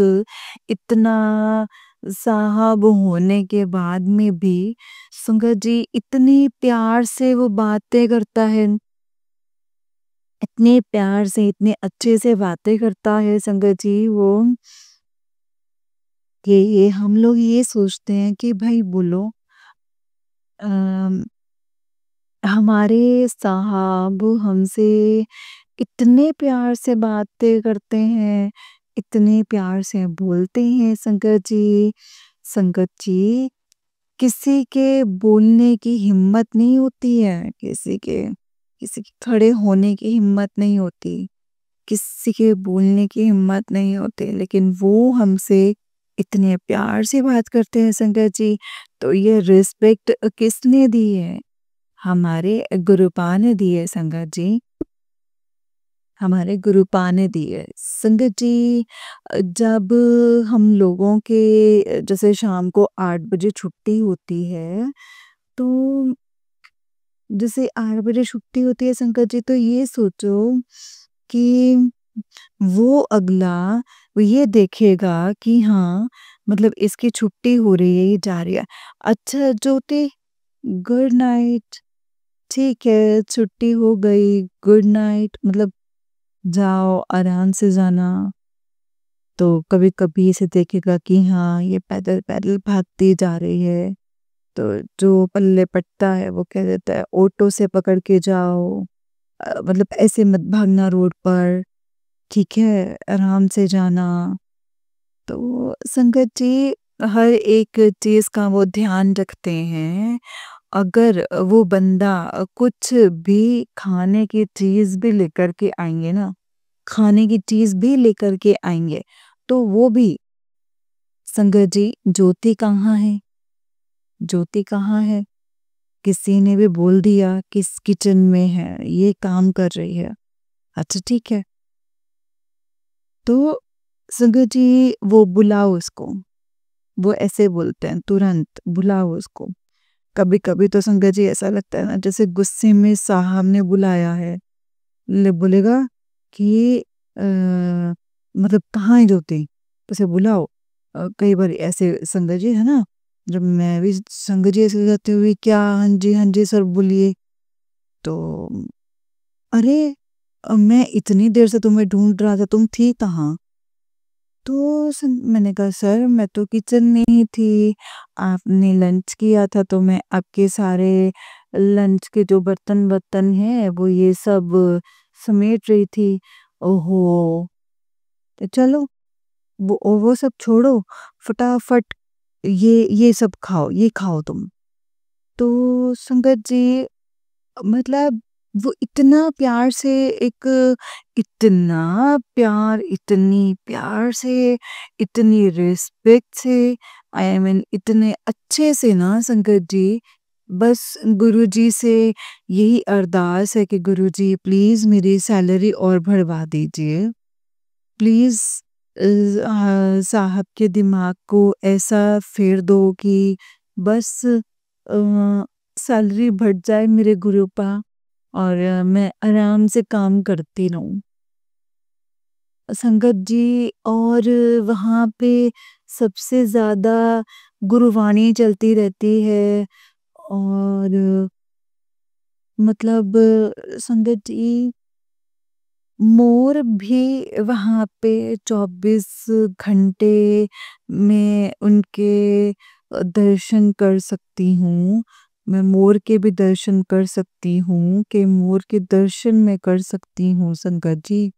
इतना साहब होने के बाद में भी संगत जी इतनी प्यार से वो बातें करता है, इतने प्यार से, इतने अच्छे से बातें करता है संगत जी वो, कि हम लोग ये सोचते हैं कि भाई बोलो अम, हमारे साहब हमसे इतने प्यार से बातें करते हैं, इतने प्यार से बोलते हैं संगत जी। संगत जी, किसी के बोलने की हिम्मत नहीं होती है, किसी के खड़े होने की हिम्मत नहीं होती, किसी के बोलने की हिम्मत नहीं होती, लेकिन वो हमसे इतने प्यार से बात करते हैं संगत जी। तो ये रिस्पेक्ट किसने दी है? हमारे गुरुपा ने दी है संगत जी। हमारे गुरुपा ने दी है। संगत जी जब हम लोगों के जैसे शाम को 8 बजे छुट्टी होती है, तो जैसे 8 बजे छुट्टी होती है संगत जी, तो ये सोचो कि वो अगला वो ये देखेगा कि हाँ, मतलब इसकी छुट्टी हो रही है, ये जा रही है। अच्छा ज्योति, गुड नाइट। ठीक है, छुट्टी हो गई, गुड नाइट मतलब जाओ आराम से जाना। तो कभी-कभी इसे देखेगा कि हाँ, ये पैदल-पैदल भागती जा रही है, तो जो पल्ले पड़ता है वो कह देता है ऑटो से पकड़ के जाओ, मतलब ऐसे मत भागना रोड पर, ठीक है? आराम से जाना। तो संगत जी हर एक चीज़ का वो ध्यान रखते हैं। अगर वो बंदा कुछ भी खाने की चीज़ भी लेकर के आएँगे ना, खाने की चीज़ भी लेकर के आएँगे, तो वो भी संगत जी ज्योति कहाँ है? ज्योति कहाँ है? किसी ने भी बोल दिया कि इस किचन में है, ये काम कर रही है। अच्छा ठीक है। तो संगत जी वो बुलाओ उसको। वो ऐसे बोलते हैं तुरंत बुलाओ उसको। कभी-कभी तो संगत जी ऐसा लगता है ना जैसे गुस्से में साहब ने बुलाया है। ले बोलेगा कि मतलब कहाँ है ज्योति? तो उसे बुलाओ। कई बार ऐसे संगत जी है ना, जब मैं भी संगत जी ऐसे जाते हुए क्या हाँ जी सर बोलिए। तो अरे मैं इतनी देर से तुम्हें ढूँढ रहा था, तुम थी कहाँ? तो मैंने कहा सर मैं तो किचन में ही थी, आपने लंच किया था तो मैं आपके सारे लंच के जो बर्तन-वर्तन हैं वो ये सब समेट रही थी। ओहो! तो चलो वो सब छोड़ो, फटाफट ये सब खाओ, ये खाओ तुम। तो संगत जी मतलब वो इतना प्यार से एक इतना प्यार, इतनी प्यार से, इतनी रिस्पेक्ट से आई मीन इतने अच्छे से ना संगत जी, बस गुरुजी से यही अरदास है कि गुरुजी प्लीज़ मेरी सैलरी और बढ़वा दीजिए। प्लीज़ साहब के दिमाग को ऐसा फेर दो कि बस सैलरी बढ़ जाए मेरे गुरुपा और मैं आराम से काम करती रहूं। संगत जी और वहाँ पे सबसे ज़्यादा गुरुवाणी चलती रहती है और मतलब संगत जी मोर भी वहाँ पे 24 घंटे में उनके दर्शन कर सकती हूँ। मैं मोर के भी दर्शन कर सकती हूँ कि मोर के दर्शन मैं कर सकती हूँ संगत जी।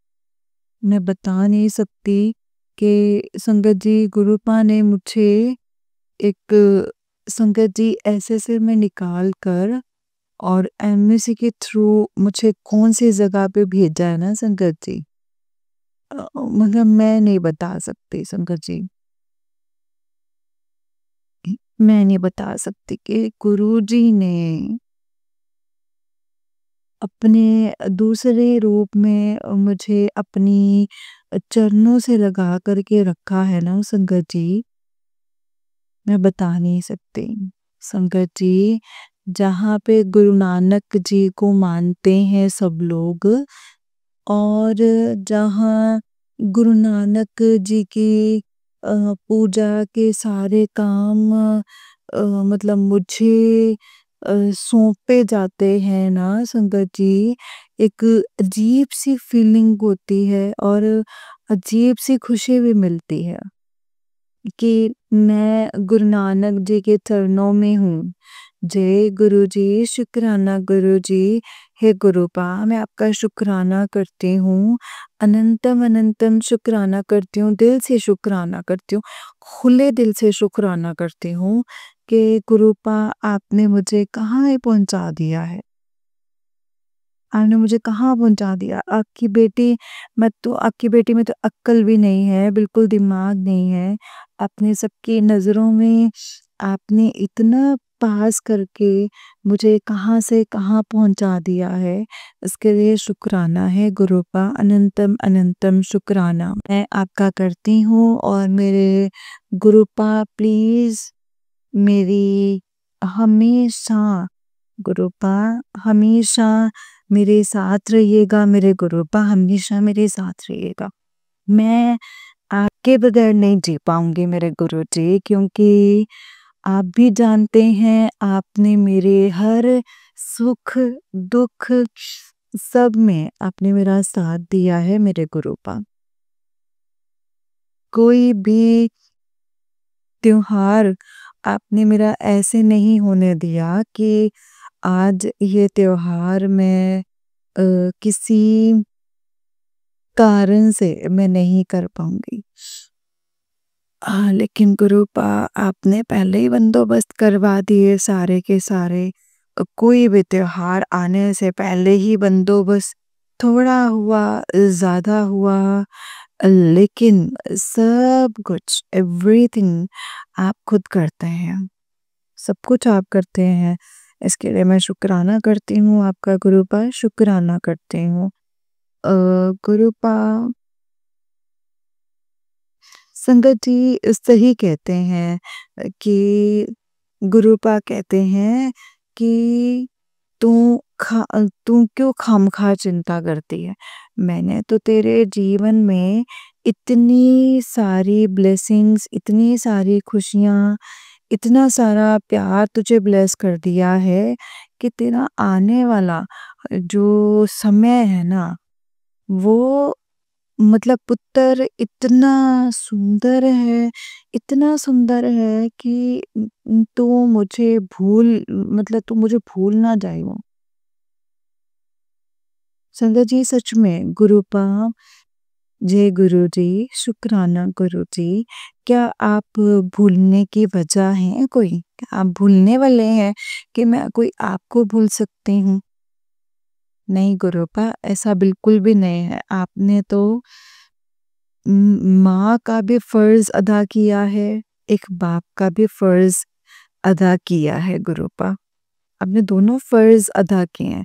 मैं बता नहीं सकती कि संगत जी गुरुपा ने मुझे एक संगत जी ऐसे में निकाल कर और एमएससी के थ्रू मुझे कौन सी जगह पे भेजा है ना संगत जी, मतलब मैं नहीं बता सकती संगत जी। मैं नहीं बता सकती कि गुरुजी ने अपने दूसरे रूप में मुझे अपनी चरणों से लगा करके रखा है ना संगत जी, मैं बता नहीं सकती। संगत जी, जहाँ पे गुरु नानक जी को मानते हैं सब लोग और जहाँ गुरु नानक जी की पूजा के सारे काम मतलब मुझे सौंपे जाते हैं ना संगत जी, एक अजीब सी फीलिंग होती है और अजीब सी खुशी भी मिलती है कि मैं गुरु नानक जी के चरणों में हूँ। जय गुरु जी, शुक्राना गुरु जी, हे गुरुपा मैं आपका शुक्राना करती हूँ, अनंतम अनंतम शुक्राना करती हूँ, दिल से शुक्राना करती हूँ, खुले दिल से शुक्राना करती हूँ कि गुरुपा आपने मुझे कहाँ पहुँचा दिया है। आपने मुझे कहाँ पहुँचा दिया। आपकी बेटी में तो अक्ल भी नहीं है, बिल्कुल दिमाग नहीं है। आपने सबकी नज़रों में आपने इतना पास करके मुझे कहाँ से कहाँ पहुँचा दिया है। इसके लिए शुक्राना है गुरुपा, अनंतम अनंतम शुक्राना। मैं आपका करती हूँ और मेरे गुरुपा प्लीज़ मेरी हमेशा गुरुपा हमेशा मेरे साथ रहिएगा, मेरे गुरुपा हमेशा मेरे साथ रहिएगा। मैं आपके बगैर नहीं जी पाऊँगी मेरे गुरुजी, क्योंकि आप भी जानते हैं आपने मेरे हर सुख दुख सब में आपने मेरा साथ दिया है मेरे गुरुपा। कोई भी त्योहार आपने मेरा ऐसे नहीं होने दिया कि आज ये त्योहार मैं किसी कारण से मैं नहीं कर पाऊँगी। लेकिन गुरुपा आपने पहले ही बंदोबस्त करवा दिए सारे के सारे। कोई भी त्योहार आने से पहले ही बंदोबस्त थोड़ा हुआ, ज़्यादा हुआ, लेकिन सब कुछ एवरीथिंग आप खुद करते हैं। सब कुछ आप करते हैं। इसके लिए मैं शुक्राना करती हूँ आपका गुरुपा, शुक्राना करती हूँ। गुरुपा संगत जी सही कहते हैं कि गुरुपा कहते हैं कि तू तू क्यों खामखा चिंता करती है। मैंने तो तेरे जीवन में इतनी सारी ब्लेसिंग्स, इतनी सारी खुशियाँ, इतना सारा प्यार तुझे ब्लेस कर दिया है कि तेरा आने वाला जो समय है ना, वो मतलब पुत्र इतना सुंदर है कि तू मुझे मतलब तू मुझे भूल ना जाइयो। संगत जी सच में गुरुपा, जय गुरु जी, शुक्राना गुरु जी। क्या आप भूलने की वजह है कोई? क्या आप भूलने वाले हैं कि मैं कोई आपको भूल सकती हूँ? नहीं गुरुपा, ऐसा बिल्कुल भी नहीं है। आपने तो माँ का भी फर्ज अदा किया है, एक बाप का भी फर्ज अदा किया है गुरुपा। आपने दोनों फर्ज अदा किए हैं।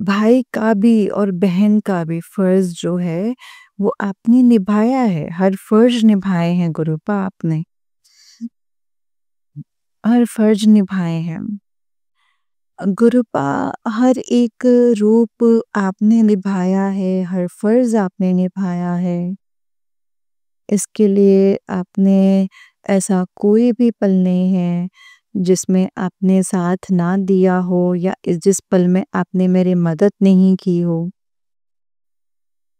भाई का भी और बहन का भी फर्ज जो है वो आपने निभाया है। हर फर्ज निभाए हैं गुरुपा आपने। हर फर्ज निभाए हैं। गुरुपा हर एक रूप आपने निभाया है, हर फर्ज आपने निभाया है। इसके लिए आपने ऐसा कोई भी पल नहीं है जिसमें आपने साथ ना दिया हो या जिस पल में आपने मेरी मदद नहीं की हो।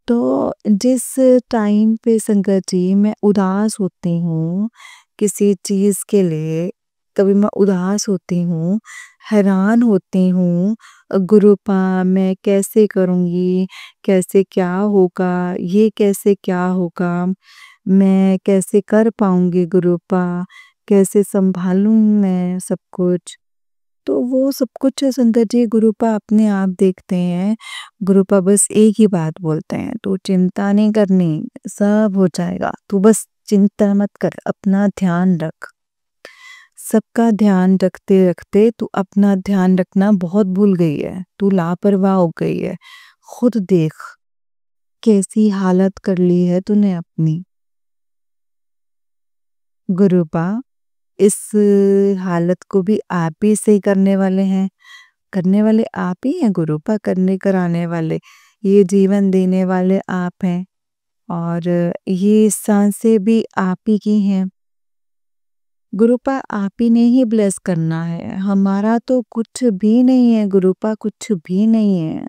तो जिस टाइम पे संगत जी मैं उदास होती हूँ किसी चीज़ के लिए, कभी मैं उदास होती हूँ, हैरान होती हूँ, गुरुपा मैं कैसे करूँगी, कैसे क्या होगा, ये कैसे क्या होगा, मैं कैसे कर पाऊँगी गुरुपा, कैसे सँभालूँ मैं सब कुछ। तो वो सब कुछ संगत जी गुरुपा अपने आप देखते हैं। गुरुपा बस एक ही बात बोलते हैं, तू चिंता नहीं करनी, सब हो जाएगा। तू बस चिंता मत कर, अपना ध्यान रख। सबका ध्यान रखते-रखते तू अपना ध्यान रखना बहुत भूल गई है। तू लापरवाह हो गई है। खुद देख, कैसी हालत कर ली है तूने अपनी। गुरुपा इस हालत को भी आप ही सही करने वाले हैं। करने वाले आप ही हैं गुरुपा, करने कराने वाले। ये जीवन देने वाले आप हैं और ये सांसें भी आप ही की हैं। गुरुपा आप ही ने ही ब्लेस करना है। हमारा तो कुछ भी नहीं है गुरुपा, कुछ भी नहीं है।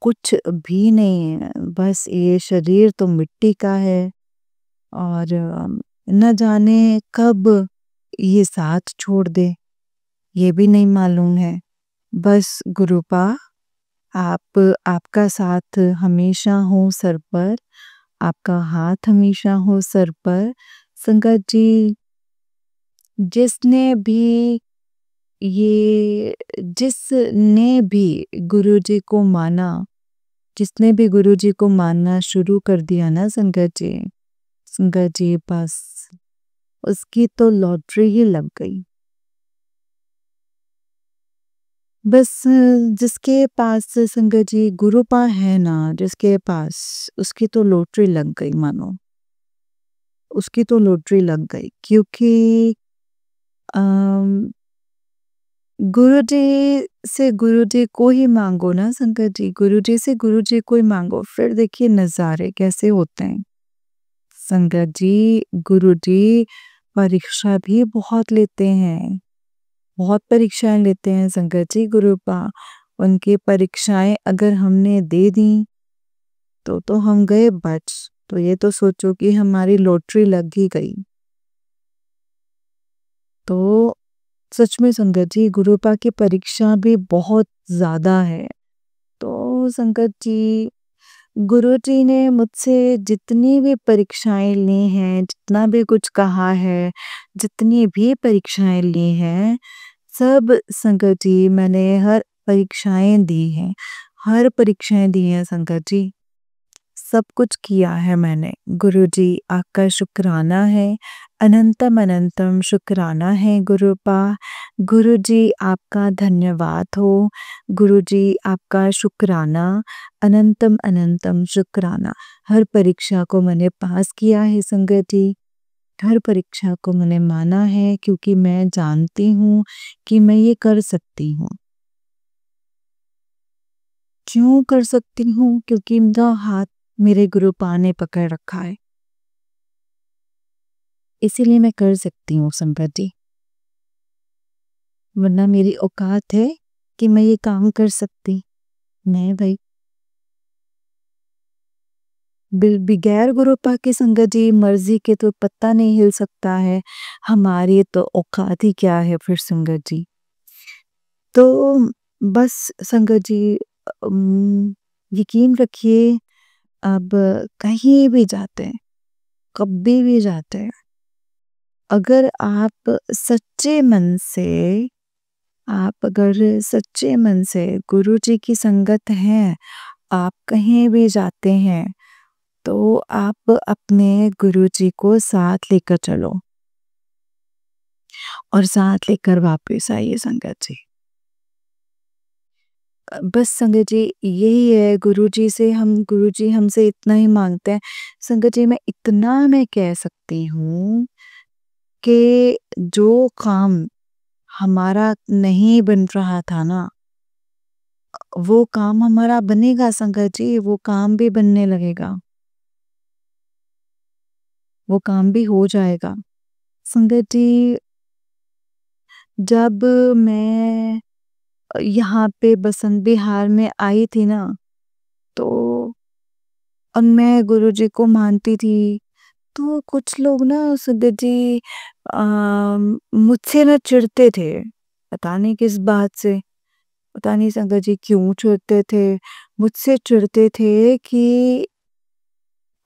कुछ भी नहीं है। बस ये शरीर तो मिट्टी का है और न जाने कब ये साथ छोड़ दे, ये भी नहीं मालूम है। बस गुरुपा आपका साथ हमेशा हो सर पर, आपका हाथ हमेशा हो सर पर। संगत जी जिसने भी ये जिसने भी गुरुजी को माना, जिसने भी गुरुजी को मानना शुरू कर दिया ना संगत जी बस उसकी तो लॉटरी ही लग गई। बस जिसके पास संगत जी गुरुपा है ना, जिसके पास उसकी तो लॉटरी लग गई मानो। उसकी तो लॉटरी लग गई क्योंकि अम, गुरुजी से गुरुजी को ही मांगो ना संगत जी, गुरुजी से गुरुजी को ही मांगो, फिर देखिए नज़ारे कैसे होते हैं। संगत जी गुरुजी परीक्षा भी बहुत लेते हैं, बहुत परीक्षाएं लेते हैं संगत जी गुरुपा। उनकी परीक्षाएं अगर हमने दे दी तो हम गए बच, तो ये तो सोचो कि हमारी लॉटरी लग ही गई। तो सच में संगत जी, गुरुपा की परीक्षा भी बहुत ज़्यादा है। तो संगत जी, गुरुजी ने मुझसे जितनी भी परीक्षाएँ ली हैं, जितना भी कुछ कहा है, जितनी भी परीक्षाएँ ली हैं, सब संगत जी मैंने हर परीक्षाएँ दी हैं। हर परीक्षाएँ दी हैं संगत जी। सब कुछ किया है मैंने। गुरुजी आपका शुक्राना है, अनंतम अनंतम शुक्राना है गुरुपा। गुरुजी आपका धन्यवाद हो। गुरुजी आपका शुक्राना, अनंतम अनंतम शुक्राना। हर परीक्षा को मैंने पास किया है संगत जी। हर परीक्षा को मैंने माना है क्योंकि मैं जानती हूँ कि मैं ये कर सकती हूँ। क्यों कर सकती हूँ? क्योंकि मेरा हाथ मेरे गुरुपा ने पकड़ रखा है। इसीलिए मैं कर सकती हूँ संगत जी। वरना मेरी औकात है कि मैं ये काम कर सकती? नहीं भाई। बगैर गुरुपा के संगत जी मर्जी के तो पत्ता नहीं हिल सकता है। हमारी तो औकात ही क्या है फिर संगत जी। तो बस संगत जी, यकीन रखिए, अब कहीं भी जाते हैं, कभी भी जाते हैं, अगर आप सच्चे मन से आप अगर सच्चे मन से गुरुजी की संगत हैं, आप कहीं भी जाते हैं, तो आप अपने गुरुजी को साथ लेकर चलो और साथ लेकर वापस आइए संगत जी। बस संगत जी यही है, गुरुजी हमसे इतना ही मांगते हैं। संगत जी मैं इतना मैं कह सकती हूँ कि जो काम हमारा नहीं बन रहा था ना, वो काम हमारा बनेगा संगत जी, वो काम भी बनने लगेगा। वो काम भी हो जाएगा। संगत जी, जब मैं यहाँ पे बसंत विहार में आई थी ना, तो और मैं गुरुजी को मानती थी, तो कुछ लोग ना संगत जी मुझसे ना चिढ़ते थे। पता नहीं किस बात से, पता नहीं संगत जी क्यों चिढ़ते थे। मुझसे चिढ़ते थे कि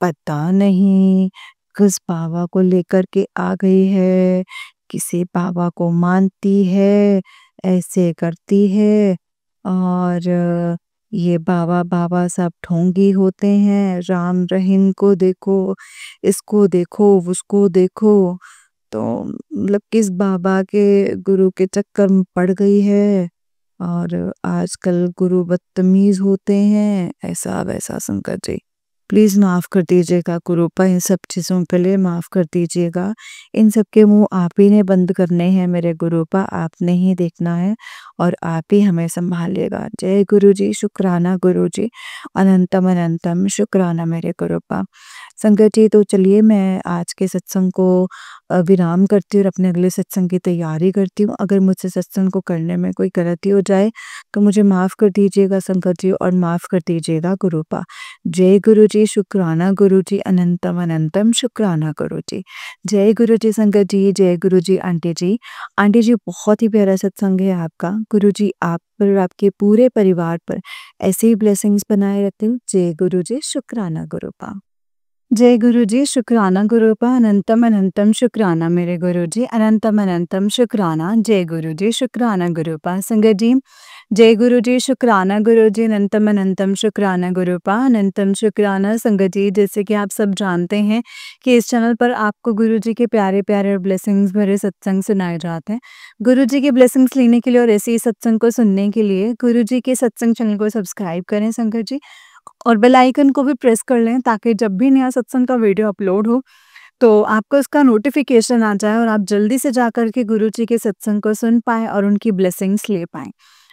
पता नहीं किस बाबा को लेकर के आ गई है, किसी बाबा को मानती है, ऐसे करती है, और ये बाबा बाबा सब ढोंगी होते हैं, राम रहीम को देखो, इसको देखो, उसको देखो। तो मतलब किस बाबा के गुरु के चक्कर में पड़ गई है, और आजकल गुरु बदतमीज होते हैं, ऐसा वैसा संगत जी। प्लीज़ माफ़ कर दीजिएगा गुरुपा, इन सब चीज़ों के लिए माफ़ कर दीजिएगा। इन सब के मुँह आप ही ने बंद करने हैं मेरे गुरुपा, आपने ही देखना है और आप ही हमें सँभालिएगा। जय गुरुजी, शुक्राना गुरुजी, अनंतम अनंतम शुक्राना मेरे गुरुपा। संगत जी, तो चलिए मैं आज के सत्संग को विराम करती हूँ और अपने अगले सत्संग की तैयारी करती हूँ। अगर मुझसे सत्संग को करने में कोई गलती हो जाए तो मुझे माफ़ कर दीजिएगा संगत जी, और माफ़ कर दीजिएगा गुरुपा। जय गुरुजी, शुक्राना गुरुजी, अनंतम अनंतम शुक्राना गुरुजी। जय गुरुजी संगत जी, जय गुरुजी आंटी जी। आंटी जी, बहुत ही प्यारा सत्संग है आपका। गुरुजी आप पर और आपके पूरे परिवार पर ऐसे ही ब्लेसिंग्स बनाए रखें। जय गुरुजी, शुक्राना गुरुपा। जय गुरुजी, शुक्राना गुरुपा, अनंतम अनंतम शुक्राना मेरे गुरुजी, अनंतम अनंतम शुक्राना। जय गुरुजी, शुक्राना गुरुपा। संगत जी, जय गुरुजी, शुक्राना गुरुजी, अनंतम अनंतम शुक्राना गुरुपा, अनंतम शुक्राना। संगत जी, जैसे कि आप सब जानते हैं कि इस चैनल पर आपको गुरुजी के प्यारे प्यारे और ब्लेसिंग्स भरे सत्संग सुनाए जाते हैं। गुरुजी के ब्लेसिंग्स लेने के लिए और ऐसे ही सत्संग को सुनने के लिए गुरुजी के सत्संग चैनल को सब्सक्राइब करें संगत जी, और बेल आइकन को भी प्रेस कर लें ताकि जब भी नया सत्संग का वीडियो अपलोड हो तो आपको इसका नोटिफिकेशन आ जाए और आप जल्दी से जाकर के गुरुजी के सत्संग को सुन पाएँ और उनकी ब्लेसिंग्स ले पाएँ।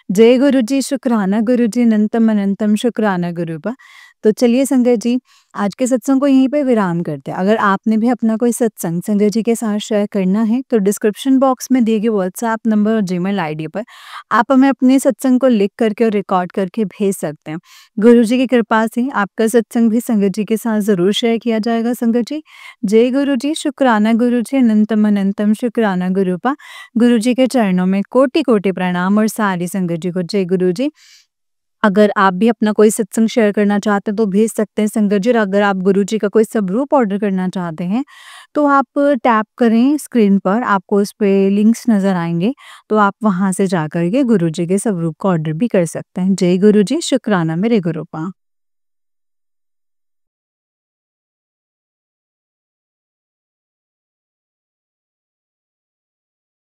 जय गुरुजी, शुक्राना गुरुजी, अनंतम अनंतम शुक्राना गुरुपा। तो चलिए संगत जी, आज के सत्संग को यहीं पे विराम करते हैं। अगर आपने भी अपना कोई सत्संग संगत जी के साथ शेयर करना है तो डिस्क्रिप्शन बॉक्स में दिए गए व्हाट्सएप नंबर और जीमेल आईडी पर आप हमें अपने सत्संग को लिख करके और रिकॉर्ड करके भेज सकते हैं। गुरु जी की कृपा से आपका सत्संग भी संगत जी के साथ ज़रूर शेयर किया जाएगा संगत जी। जय गुरु जी, शुक्राना गुरु जी, अनंतम अनंतम शुक्राना गुरुपा। गुरु जी के चरणों में कोटि-कोटि प्रणाम और सारी संगत जी को जय गुरु जी। अगर आप भी अपना कोई सत्संग शेयर करना चाहते हैं तो भेज सकते हैं संगत जी, और अगर आप गुरु जी का कोई स्वरूप ऑर्डर करना चाहते हैं तो आप टैप करें स्क्रीन पर, आपको उस पे लिंक्स नज़र आएँगे, तो आप वहाँ से जाकर के गुरु जी के स्वरूप का ऑर्डर भी कर सकते हैं। जय गुरु जी, शुक्राना मेरे गुरुपा।